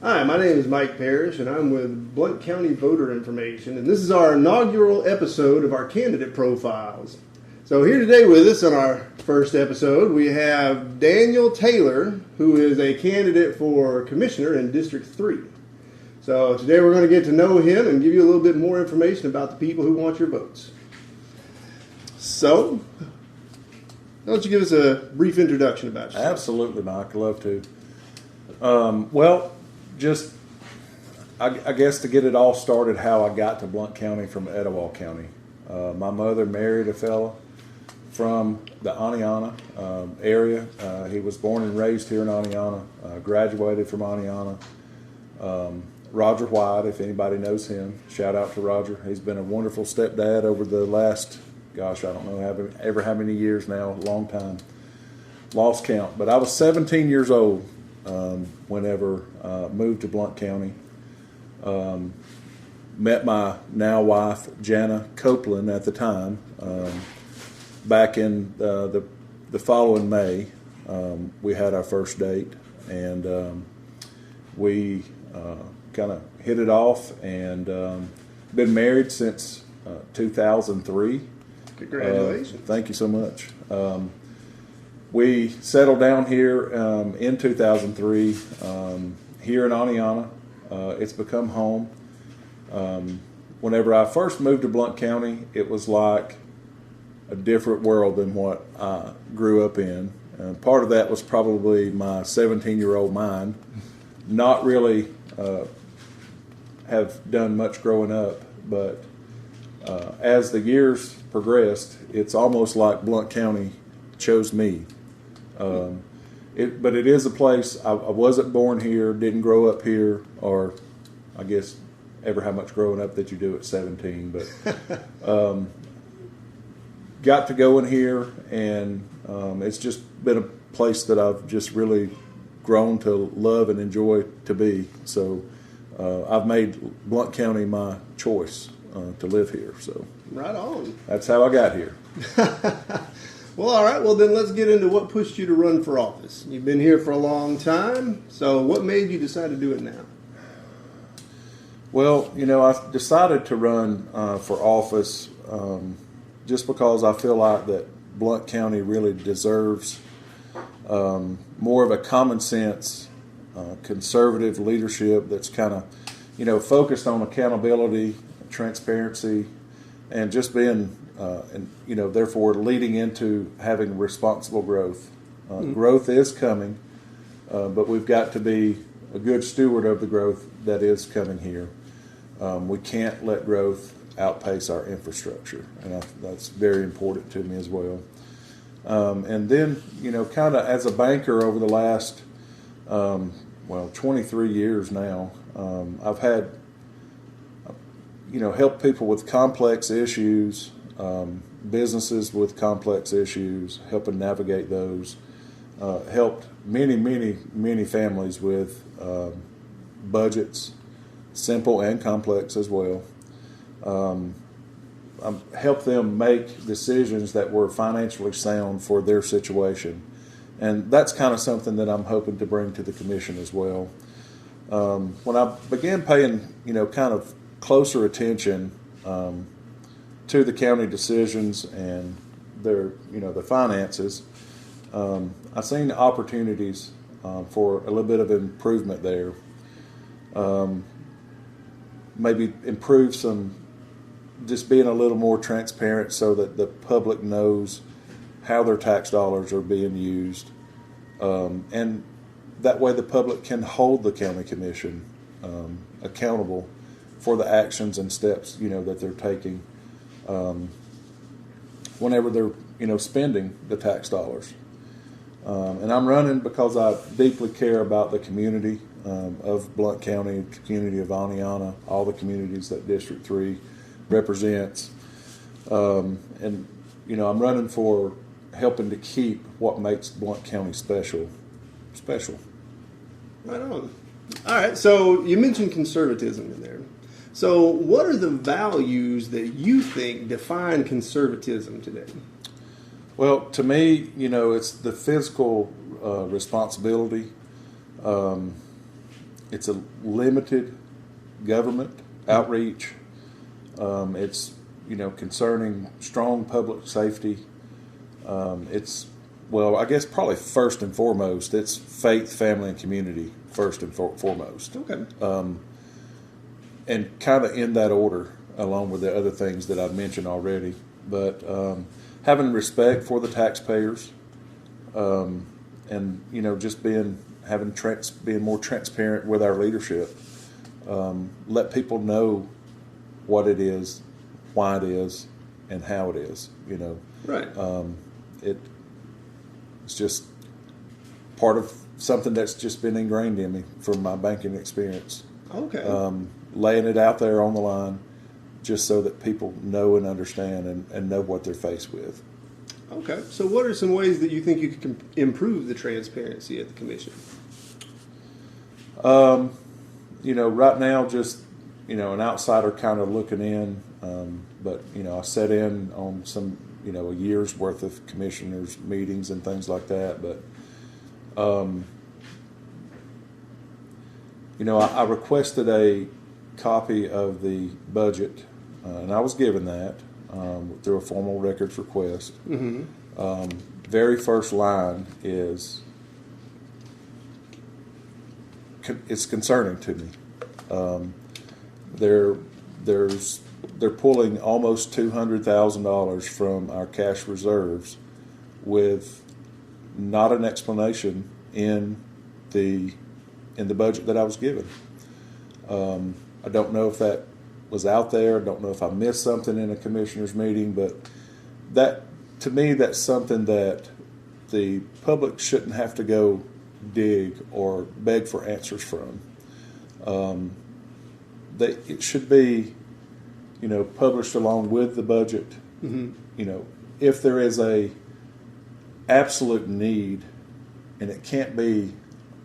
Hi, my name is Mike Parrish, and I'm with Blount County Voter Information, and this is our inaugural episode of our candidate profiles. So here today with us on our first episode, we have Daniel Taylor, who is a candidate for commissioner in District 3. So today we're going to get to know him and give you a little bit more information about the people who want your votes. So, why don't you give us a brief introduction about yourself? Absolutely, Mike. I'd love to. I guess to get it all started, how I got to Blount County from Etowah County. My mother married a fellow from the Aniana area. He was born and raised here in Aniana, graduated from Aniana. Roger White, if anybody knows him, shout out to Roger. He's been a wonderful stepdad over the last, I don't know how many years now, long time. Lost count. But I was 17 years old whenever moved to Blount County. Met my now wife, Jana Copeland, at the time. Back in the following May, we had our first date, and we kind of hit it off, and been married since 2003. Congratulations. Thank you so much. We settled down here in 2003 here in Aniana. It's become home. Whenever I first moved to Blount County, it was like a different world than what I grew up in. Part of that was probably my 17-year-old mind, not really have done much growing up, but as the years progressed, it's almost like Blount County chose me. But it is a place, I wasn't born here, didn't grow up here, or I guess ever how much growing up that you do at 17, but got to go in here, and it's just been a place that I've just really grown to love and enjoy to be. So I've made Blount County my choice to live here. So right on. That's how I got here. Well, all right. Well, then let's get into what pushed you to run for office. You've been here for a long time. So what made you decide to do it now? Well, I decided to run for office just because I feel like that Blount County really deserves more of a common sense, conservative leadership that's kind of, focused on accountability, transparency, and just being, therefore leading into having responsible growth. Growth is coming, but we've got to be a good steward of the growth that is coming here. We can't let growth outpace our infrastructure, and that's very important to me as well. And then, kind of as a banker over the last, 23 years now, I've had, helped people with complex issues, businesses with complex issues, helping navigate those, helped many families with budgets, simple and complex as well. Help them make decisions that were financially sound for their situation. And that's kind of something that I'm hoping to bring to the commission as well. When I began paying, kind of closer attention to the county decisions and their, the finances, I seen opportunities for a little bit of improvement there. Maybe improve some, just being a little more transparent so that the public knows how their tax dollars are being used. And that way the public can hold the county commission accountable for the actions and steps, that they're taking whenever they're, spending the tax dollars. And I'm running because I deeply care about the community of Blount County, the community of Aniana, all the communities that District 3 represents. And, I'm running for helping to keep what makes Blount County special. Right on. All right. So you mentioned conservatism in there. So what are the values that you think define conservatism today? Well, to me, it's the fiscal responsibility. it's a limited government outreach. It's concerning strong public safety. It's I guess probably first and foremost, it's faith, family, and community first and foremost. Okay. And kind of in that order, along with the other things that I've mentioned already. But having respect for the taxpayers, and just being more transparent with our leadership. Let people know what it is, why it is, and how it is. Right. It's just part of something that's just been ingrained in me from my banking experience. Okay. Laying it out there on the line, just so that people know and understand and know what they're faced with. Okay. So what are some ways that you think you can improve the transparency at the commission? Right now, just, an outsider kind of looking in, but, I sat in on some, a year's worth of commissioners' meetings and things like that, but, I requested a copy of the budget, and I was given that through a formal records request. Mm-hmm. Very first line is it's concerning to me. They're pulling almost $200,000 from our cash reserves with not an explanation in the budget that I was given. I don't know if that was out there. I don't know if I missed something in a commissioner's meeting, but to me, that's something that the public shouldn't have to go dig or beg for answers from. It should be, published along with the budget. Mm-hmm. If there is a absolute need, and it can't be,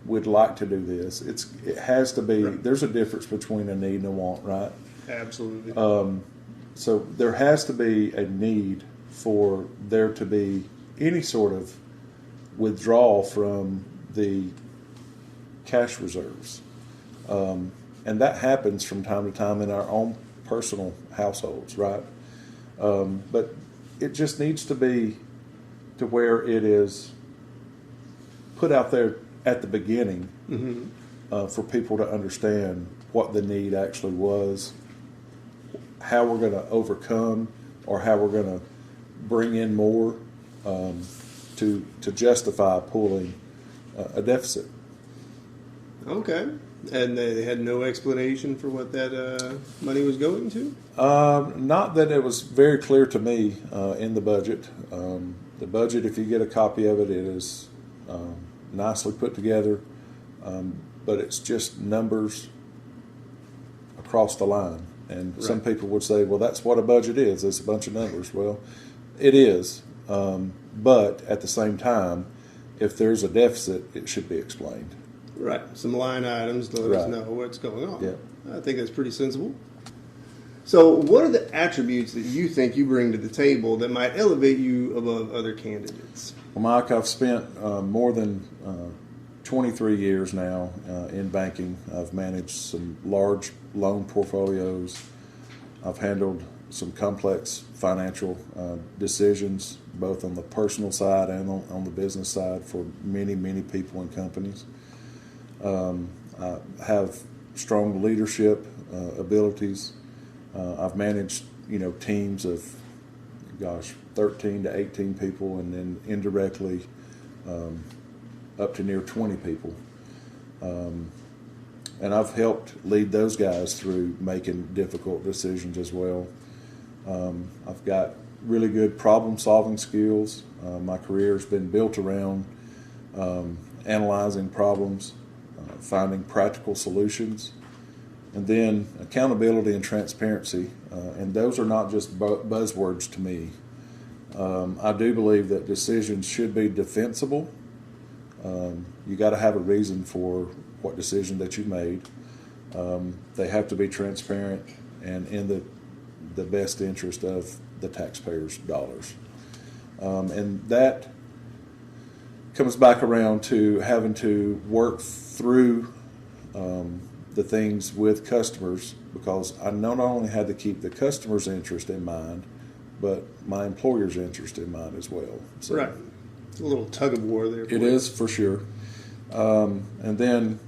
we'd like to do this. It has to be. Right. There's a difference between a need and a want, right? Absolutely. So there has to be a need for there to be any sort of withdrawal from the cash reserves. And that happens from time to time in our own personal households, right? But it just needs to be to where it is put out there at the beginning. Mm-hmm. For people to understand what the need actually was, how we're going to overcome, or how we're going to bring in more to justify pulling a deficit. Okay. And they had no explanation for what that money was going to? Not that it was very clear to me in the budget. The budget, if you get a copy of it, it is nicely put together, but it's just numbers across the line. And Right. some people would say, well, that's what a budget is. It's a bunch of numbers. Well, it is. But at the same time, if there's a deficit, it should be explained. Right. Some line items to let us Right. know what's going on. Yeah. I think that's pretty sensible. So what are the attributes that you think you bring to the table that might elevate you above other candidates? Well, Mike, I've spent more than 23 years now in banking. I've managed some large loan portfolios. I've handled some complex financial decisions, both on the personal side and on the business side for many, many people and companies. I have strong leadership abilities. I've managed, teams of, 13 to 18 people, and then indirectly up to near 20 people. And I've helped lead those guys through making difficult decisions as well. I've got really good problem-solving skills. My career has been built around analyzing problems, finding practical solutions, and then accountability and transparency. And those are not just buzzwords to me. I do believe that decisions should be defensible. You got to have a reason for what decision that you made. They have to be transparent and in the best interest of the taxpayers' dollars. And that comes back around to having to work through the things with customers, because I not only had to keep the customer's interest in mind, but my employer's interest in mind as well. So Right. A little tug of war there. it is for sure. And then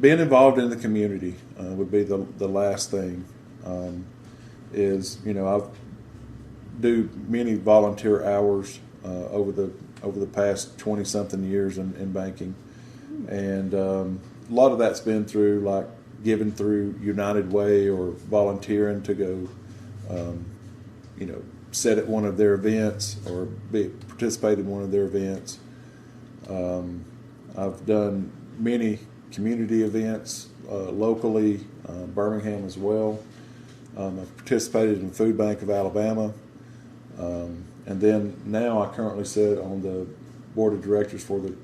being involved in the community would be the last thing. Is, I do many volunteer hours over the past 20-something years in banking, and a lot of that's been through like giving through United Way or volunteering to go, sit at one of their events or participate in one of their events. I've done many community events locally, Birmingham as well. I've participated in Food Bank of Alabama. And then now I currently sit on the board of directors for the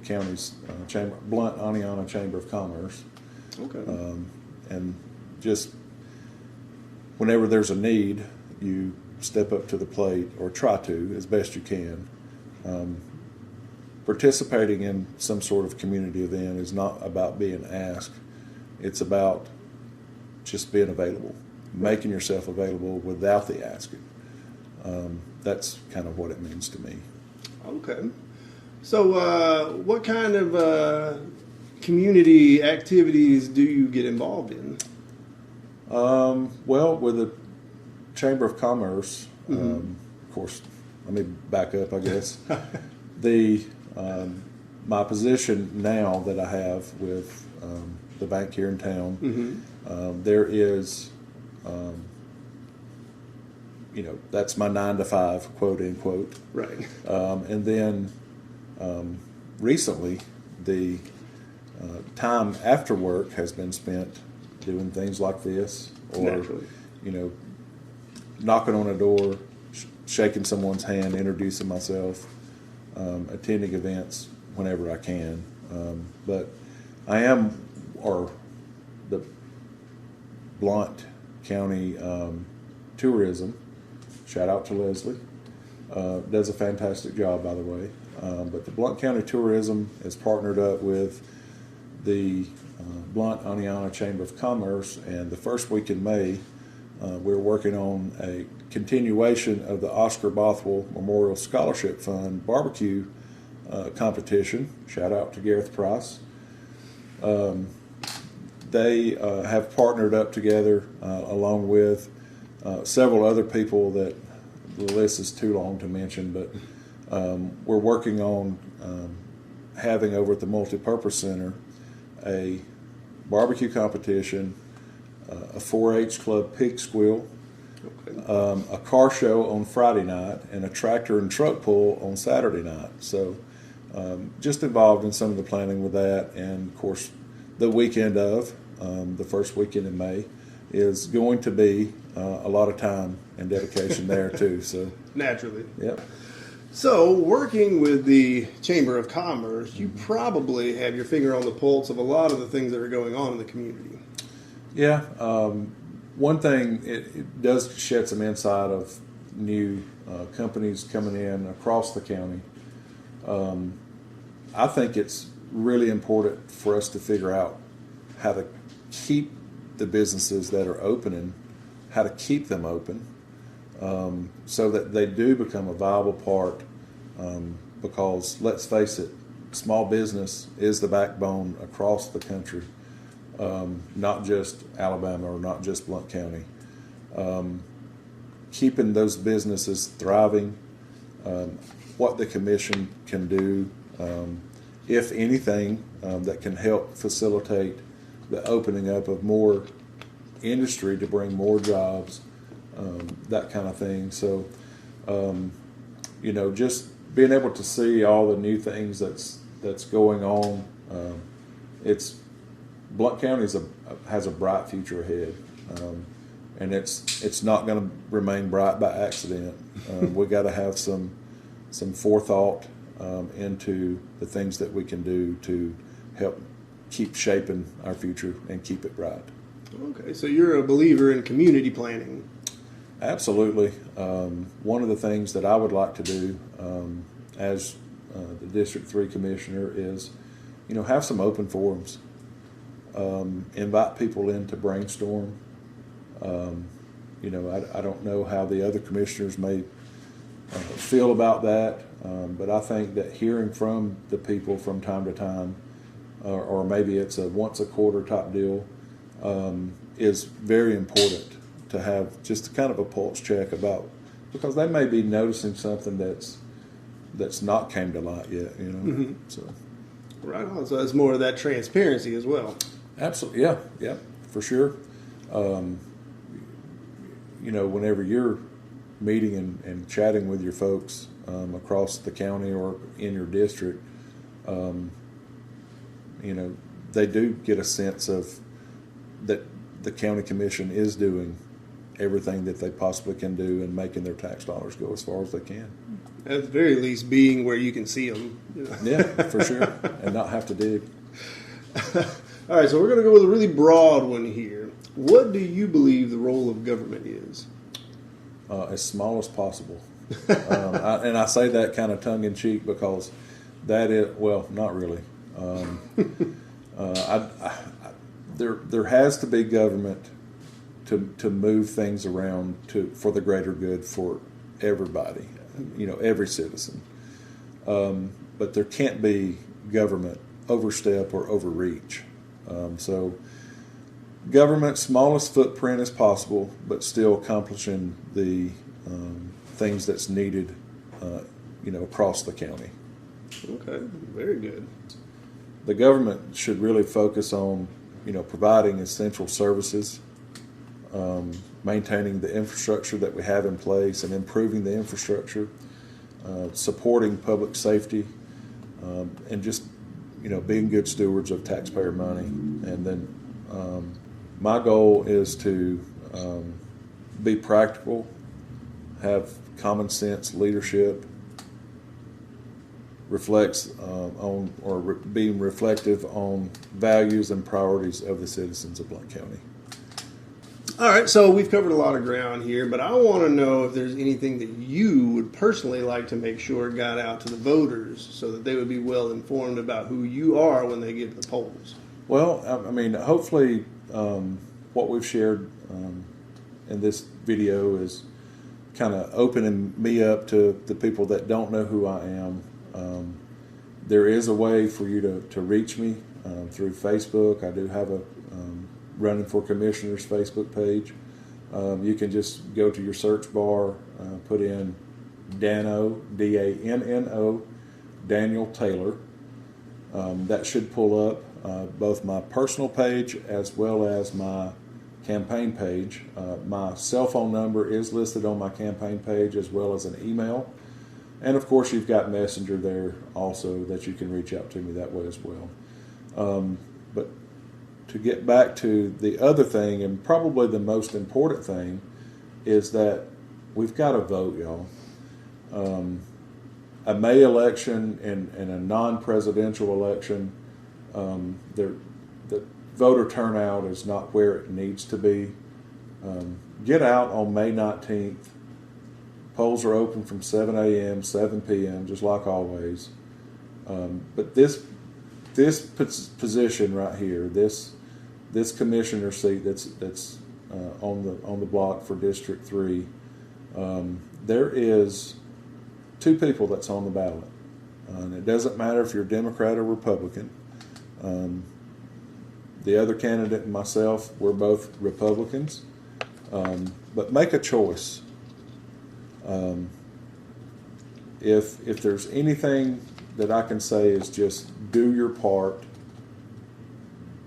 county's chamber, Blount Aniana Chamber of Commerce. Okay. And just whenever there's a need, you step up to the plate, or try to as best you can. Participating in some sort of community event is not about being asked. It's about just being available, making yourself available without the asking. That's kind of what it means to me. Okay. So, what kind of community activities do you get involved in? Well, with the Chamber of Commerce, of course, let me back up, I guess. My position now that I have with the bank here in town, there is, that's my 9 to 5, quote unquote. Right. And then recently, the time after work has been spent doing things like this, or Naturally. Knocking on a door, shaking someone's hand, introducing myself, attending events whenever I can. But I am, or the Blount County Tourism, shout out to Leslie, does a fantastic job, by the way. But the Blount County Tourism is partnered up with the Blount Aniana Chamber of Commerce, and the first week in May, we're working on a continuation of the Oscar Bothwell Memorial Scholarship Fund barbecue competition. Shout out to Gareth Price. They have partnered up together along with several other people that the list is too long to mention, but we're working on having over at the Multipurpose Center a barbecue competition, a 4-H club pig squeal, a car show on Friday night, and a tractor and truck pull on Saturday night. So just involved in some of the planning with that, and of course the weekend of the first weekend in May is going to be a lot of time and dedication there too. So Naturally. yep. So, working with the Chamber of Commerce, you probably have your finger on the pulse of a lot of the things that are going on in the community. Yeah. One thing, it does shed some insight of new companies coming in across the county. I think it's really important for us to figure out how to keep the businesses that are opening, how to keep them open, so that they do become a viable part, because let's face it, small business is the backbone across the country, not just Alabama or not just Blount County. Keeping those businesses thriving, what the commission can do, if anything, that can help facilitate the opening up of more industry to bring more jobs, that kind of thing. So, just being able to see all the new things that's going on, Blount County has a bright future ahead, and it's not going to remain bright by accident. We got to have some forethought into the things that we can do to help keep shaping our future and keep it bright. Okay, so you're a believer in community planning. Absolutely. One of the things that I would like to do as the District 3 Commissioner is, have some open forums. invite people in to brainstorm. I don't know how the other commissioners may feel about that, but I think that hearing from the people from time to time, or maybe it's a once a quarter type deal, is very important to have just kind of a pulse check about, because they may be noticing something that's not came to light yet, Mm-hmm. So Right on. So it's more of that transparency as well. absolutely, yeah, for sure. Whenever you're meeting and chatting with your folks across the county or in your district, they do get a sense of that the county commission is doing everything that they possibly can do and making their tax dollars go as far as they can. At the very least, being where you can see them. Yeah, for sure, and not have to dig. All right, so we're going to go with a really broad one here. What do you believe the role of government is? As small as possible. I say that kind of tongue in cheek because that is, well, not really. There has to be government to move things around for the greater good for everybody, every citizen. But there can't be government overstep or overreach. So government, smallest footprint as possible, but still accomplishing the things that's needed, across the county. Okay, very good. The government should really focus on, providing essential services, maintaining the infrastructure that we have in place and improving the infrastructure, supporting public safety, and just, being good stewards of taxpayer money. And then my goal is to be practical, have common sense leadership, reflects on or being reflective on values and priorities of the citizens of Blount County. All right, so we've covered a lot of ground here, but I want to know if there's anything that you would personally like to make sure got out to the voters so that they would be well informed about who you are when they get to the polls. Well, hopefully what we've shared in this video is kind of opening me up to the people that don't know who I am. There is a way for you to reach me through Facebook. I do have a Running for Commissioners Facebook page. You can just go to your search bar, put in Danno, D-A-N-N-O, Daniel Taylor. That should pull up both my personal page as well as my campaign page. My cell phone number is listed on my campaign page as well as an email. And of course, you've got Messenger there also that you can reach out to me that way as well. But to get back to the other thing, and probably the most important thing, is that we've got to vote, y'all. A May election and a non-presidential election, the voter turnout is not where it needs to be. Get out on May 19th. Polls are open from 7 a.m., 7 p.m., just like always. But this position right here, this commissioner seat that's on the block for District 3, there is two people that's on the ballot. And it doesn't matter if you're Democrat or Republican. The other candidate and myself, we're both Republicans. But make a choice. If there's anything that I can say is just do your part,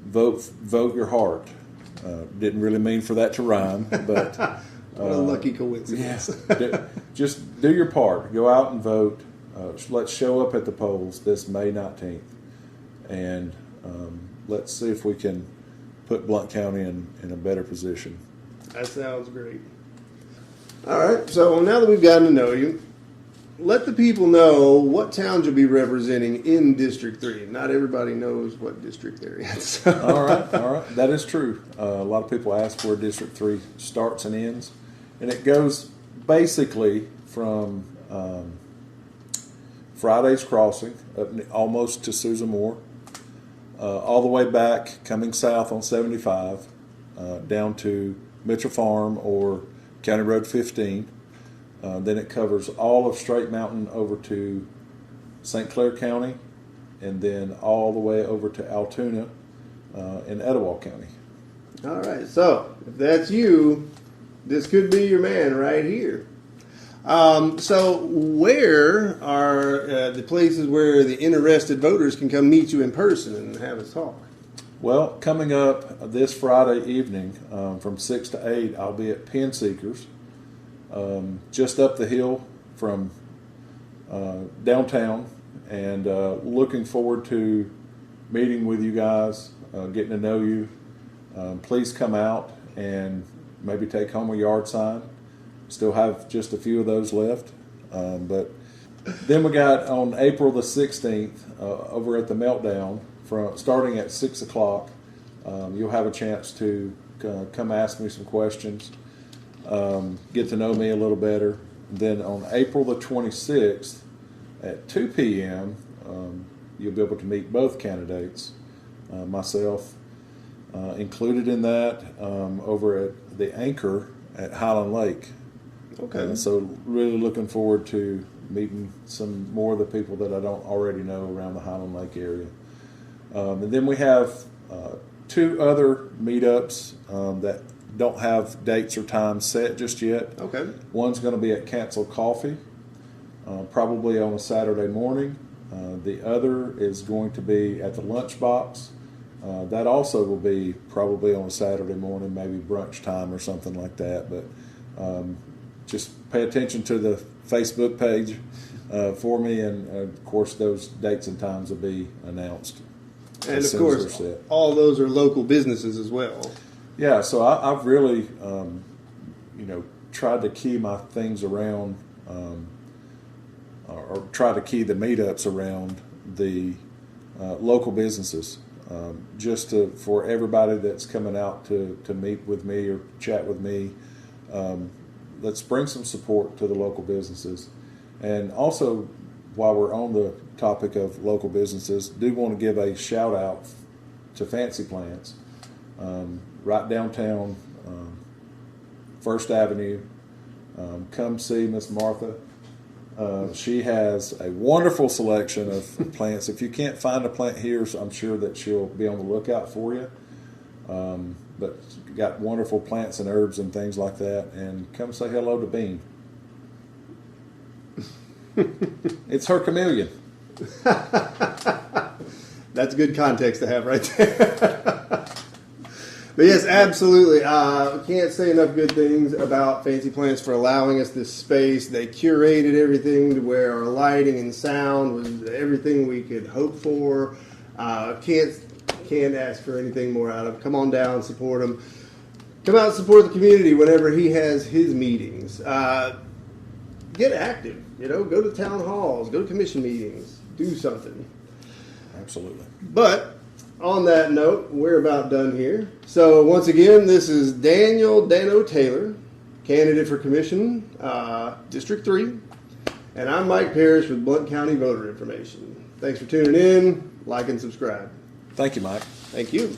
vote your heart. Didn't really mean for that to rhyme, but what a lucky coincidence. Just do your part. Go out and vote. Let's show up at the polls this May 19th, and let's see if we can put Blount County in a better position. That sounds great. All right, so now that we've gotten to know you, let the people know what towns you'll be representing in District 3. Not everybody knows what district they're in. So. All right. That is true. A lot of people ask where District 3 starts and ends. And it goes basically from Friday's Crossing up almost to Susan Moore. all the way back, coming south on 75, down to Mitchell Farm or County Road 15. Then it covers all of Straight Mountain over to St. Clair County, and then all the way over to Altoona in Etowah County. All right, so if that's you, this could be your man right here. So where are the places where the interested voters can come meet you in person and have a talk? Well, coming up this Friday evening from 6 to 8, I'll be at Pen Seekers, just up the hill from downtown, and looking forward to meeting with you guys, getting to know you. Please come out and maybe take home a yard sign. Still have just a few of those left. But then we got on April the 16th over at the Meltdown, starting at 6 o'clock. You'll have a chance to come ask me some questions, get to know me a little better. Then on April the 26th at 2 p.m., you'll be able to meet both candidates, myself included in that, over at the Anchor at Highland Lake. Okay. So really looking forward to meeting some more of the people that I don't already know around the Highland Lake area. And then we have 2 other meetups that don't have dates or times set just yet. Okay. One's going to be at Cancel Coffee, probably on a Saturday morning. The other is going to be at the Lunchbox. That also will be probably on a Saturday morning, maybe brunch time or something like that. But just pay attention to the Facebook page for me, and of course those dates and times will be announced. And of course, all those are local businesses as well. Yeah, so I've really, tried to key my things around, or try to key the meetups around the local businesses, for everybody that's coming out to meet with me or chat with me. Let's bring some support to the local businesses. And also, while we're on the topic of local businesses, do want to give a shout out to Fancy Plants, right downtown, First Avenue. Come see Miss Martha. She has a wonderful selection of plants. If you can't find a plant here, I'm sure that she'll be on the lookout for you. But got wonderful plants and herbs and things like that. And come say hello to Bean. It's her chameleon. That's good context to have right there. But yes, absolutely. Can't say enough good things about Fancy Plants for allowing us this space. They curated everything to where our lighting and sound was everything we could hope for. Can't ask for anything more out of them. Come on down, support them. Come out and support the community whenever he has his meetings. Get active. Go to town halls, go to commission meetings, do something. Absolutely. But on that note, we're about done here. So once again, this is Danno Taylor, candidate for commission, District 3. And I'm Mike Parrish with Blount County Voter Information. Thanks for tuning in. Like and subscribe. Thank you, Mike. Thank you.